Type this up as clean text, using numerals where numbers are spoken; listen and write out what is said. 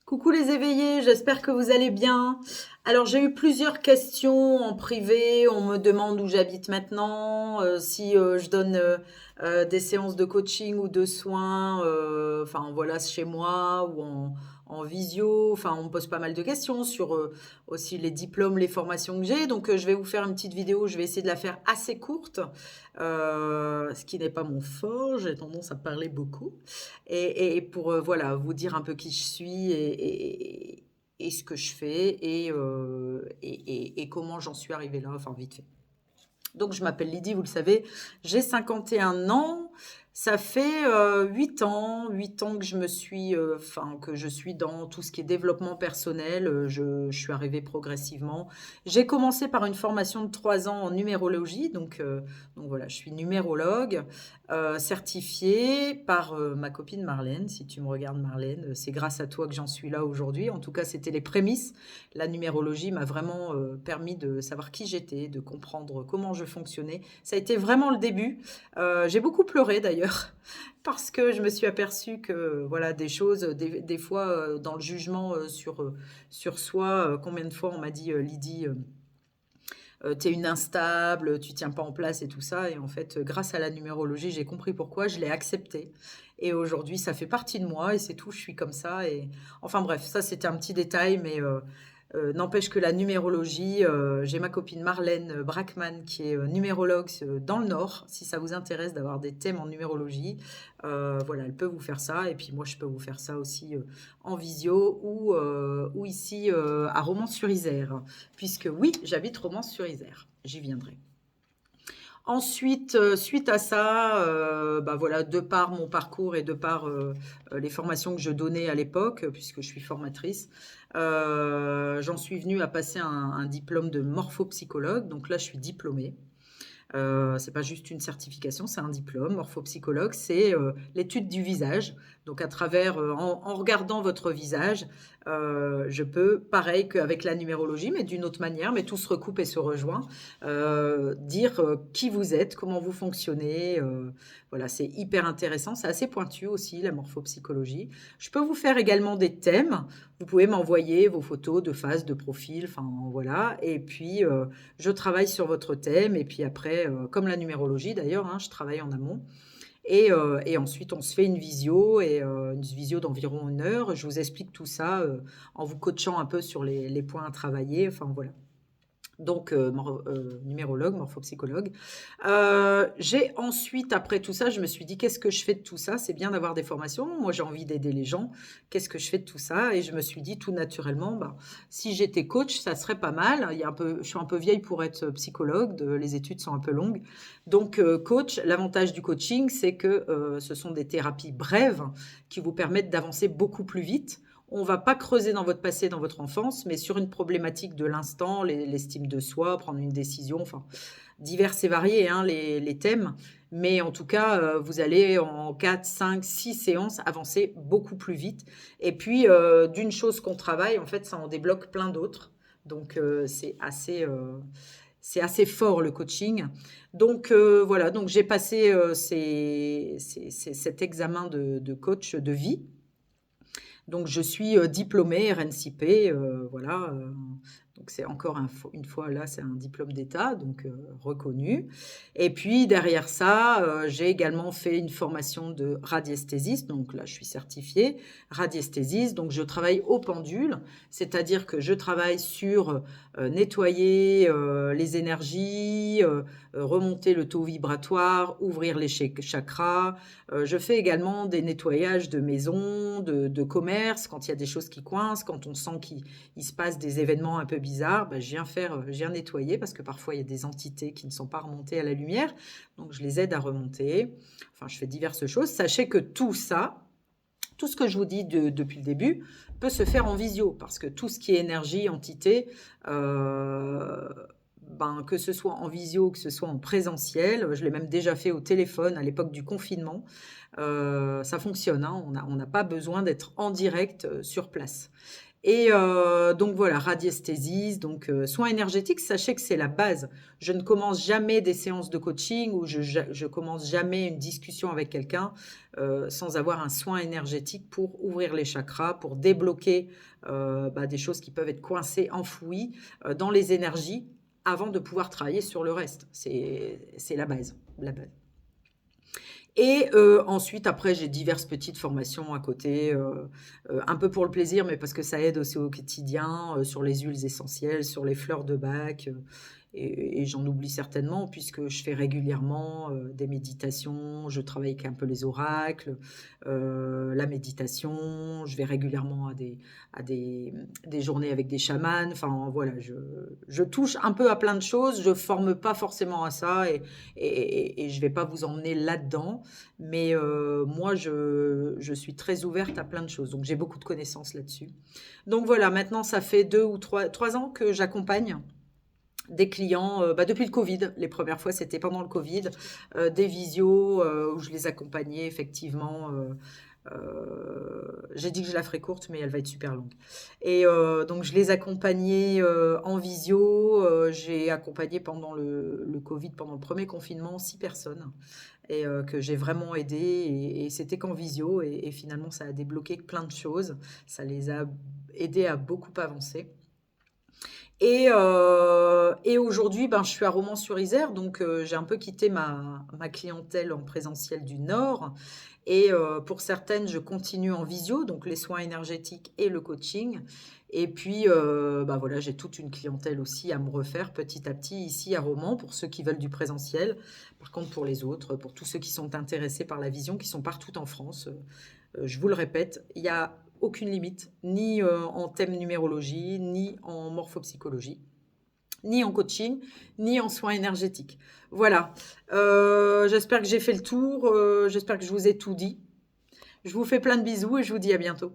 Coucou les éveillés, j'espère que vous allez bien. Alors j'ai eu plusieurs questions en privé, on me demande où j'habite maintenant, si je donne des séances de coaching ou de soins, enfin voilà, chez moi ou en visio, enfin on me pose pas mal de questions sur aussi les diplômes, les formations que j'ai, donc je vais vous faire une petite vidéo, je vais essayer de la faire assez courte, ce qui n'est pas mon fort, j'ai tendance à parler beaucoup. Et pour voilà, vous dire un peu qui je suis et ce que je fais et comment j'en suis arrivée là, enfin vite fait. Donc je m'appelle Lydie, vous le savez, j'ai 51 ans. Ça fait 8 ans que je me suis, enfin que je suis dans tout ce qui est développement personnel. Je suis arrivée progressivement. J'ai commencé par une formation de 3 ans en numérologie, donc voilà, je suis numérologue certifiée par ma copine Marlène. Si tu me regardes Marlène, c'est grâce à toi que j'en suis là aujourd'hui. En tout cas, c'était les prémices. La numérologie m'a vraiment permis de savoir qui j'étais, de comprendre comment je fonctionnais. Ça a été vraiment le début. J'ai beaucoup pleuré d'ailleurs, parce que je me suis aperçue que voilà des choses, des fois dans le jugement sur soi, combien de fois on m'a dit Lydie, t'es une instable, tu tiens pas en place et tout ça. Et en fait, grâce à la numérologie, j'ai compris pourquoi, je l'ai accepté. Et aujourd'hui, ça fait partie de moi et c'est tout, je suis comme ça. Et enfin bref, ça c'était un petit détail, mais n'empêche que la numérologie, j'ai ma copine Marlène Brackman qui est numérologue dans le Nord, si ça vous intéresse d'avoir des thèmes en numérologie. Voilà, elle peut vous faire ça, et puis moi je peux vous faire ça aussi en visio ou ici à Romans-sur-Isère, puisque oui, j'habite Romans-sur-Isère, j'y viendrai. Ensuite, suite à ça, bah voilà, de par mon parcours et de par les formations que je donnais à l'époque, puisque je suis formatrice, j'en suis venue à passer un diplôme de morphopsychologue. Donc là, je suis diplômée. C'est pas juste une certification, c'est un diplôme. Morphopsychologue, c'est l'étude du visage. Donc à travers, en regardant votre visage, je peux, pareil qu'avec la numérologie, mais d'une autre manière, mais tout se recoupe et se rejoint, dire qui vous êtes, comment vous fonctionnez. Voilà, c'est hyper intéressant. C'est assez pointu aussi, la morphopsychologie. Je peux vous faire également des thèmes. Vous pouvez m'envoyer vos photos de face, de profil, enfin voilà. Et puis, je travaille sur votre thème et puis après, comme la numérologie d'ailleurs, hein, je travaille en amont. Et ensuite, on se fait une visio d'environ 1 heure. Je vous explique tout ça en vous coachant un peu sur les points à travailler. Enfin voilà. Donc, numérologue, morphopsychologue. J'ai ensuite, après tout ça, je me suis dit, qu'est-ce que je fais de tout ça? C'est bien d'avoir des formations. Moi, j'ai envie d'aider les gens. Qu'est-ce que je fais de tout ça? Et je me suis dit tout naturellement, bah, si j'étais coach, ça serait pas mal. Je suis un peu vieille pour être psychologue. Les études sont un peu longues. Donc, coach, l'avantage du coaching, c'est que ce sont des thérapies brèves qui vous permettent d'avancer beaucoup plus vite. On va pas creuser dans votre passé, dans votre enfance, mais sur une problématique de l'instant, l'estime de soi, prendre une décision, enfin, divers et variés, hein, les thèmes. Mais en tout cas, vous allez en 4, 5, 6 séances avancer beaucoup plus vite. Et puis, d'une chose qu'on travaille, en fait, ça en débloque plein d'autres. Donc, c'est assez fort le coaching. Donc, voilà, donc j'ai passé cet examen de coach de vie. Donc, je suis diplômée RNCP, voilà. Donc, c'est encore une fois là, c'est un diplôme d'État, donc reconnu. Et puis, derrière ça, j'ai également fait une formation de radiesthésiste. Donc là, je suis certifiée radiesthésiste. Donc, je travaille au pendule, c'est-à-dire que je travaille sur nettoyer les énergies, remonter le taux vibratoire, ouvrir les chakras. Je fais également des nettoyages de maisons, de commerces, quand il y a des choses qui coincent, quand on sent qu'il se passe des événements un peu bizarres, ben, je viens nettoyer parce que parfois il y a des entités qui ne sont pas remontées à la lumière, donc je les aide à remonter. Enfin, je fais diverses choses. Sachez que tout ça, tout ce que je vous dis depuis le début, peut se faire en visio parce que tout ce qui est énergie, entité, ben, que ce soit en visio, que ce soit en présentiel, je l'ai même déjà fait au téléphone à l'époque du confinement. Ça fonctionne, hein, on n'a pas besoin d'être en direct sur place. Et donc voilà, radiesthésise, donc soins énergétiques, sachez que c'est la base. Je ne commence jamais des séances de coaching ou je commence jamais une discussion avec quelqu'un sans avoir un soin énergétique pour ouvrir les chakras, pour débloquer des choses qui peuvent être coincées, enfouies dans les énergies avant de pouvoir travailler sur le reste. C'est la base, la base. Et ensuite, après, j'ai diverses petites formations à côté, un peu pour le plaisir, mais parce que ça aide aussi au quotidien, sur les huiles essentielles, sur les fleurs de Bach, et j'en oublie certainement puisque je fais régulièrement des méditations, je travaille avec un peu les oracles, la méditation, je vais régulièrement à des journées avec des chamans, enfin voilà, je touche un peu à plein de choses, je forme pas forcément à ça et je vais pas vous emmener là-dedans, mais moi je suis très ouverte à plein de choses, donc j'ai beaucoup de connaissances là-dessus. Donc voilà, maintenant ça fait 2 ou 3 ans que j'accompagne des clients depuis le Covid. Les premières fois, c'était pendant le Covid, des visios où je les accompagnais effectivement. J'ai dit que je la ferais courte, mais elle va être super longue. Et donc, je les accompagnais en visio. J'ai accompagné pendant le Covid, pendant le premier confinement, 6 personnes et que j'ai vraiment aidé. Et c'était qu'en visio. Et finalement, ça a débloqué plein de choses. Ça les a aidés à beaucoup avancer. Et aujourd'hui, ben, je suis à Romans-sur-Isère, donc j'ai un peu quitté ma clientèle en présentiel du Nord. Et pour certaines, je continue en visio, donc les soins énergétiques et le coaching. Et puis, voilà, j'ai toute une clientèle aussi à me refaire petit à petit ici à Romans pour ceux qui veulent du présentiel. Par contre, pour les autres, pour tous ceux qui sont intéressés par la vision, qui sont partout en France, je vous le répète, il y a aucune limite, ni en thème numérologie, ni en morphopsychologie, ni en coaching, ni en soins énergétiques. Voilà. J'espère que j'ai fait le tour. J'espère que je vous ai tout dit. Je vous fais plein de bisous et je vous dis à bientôt.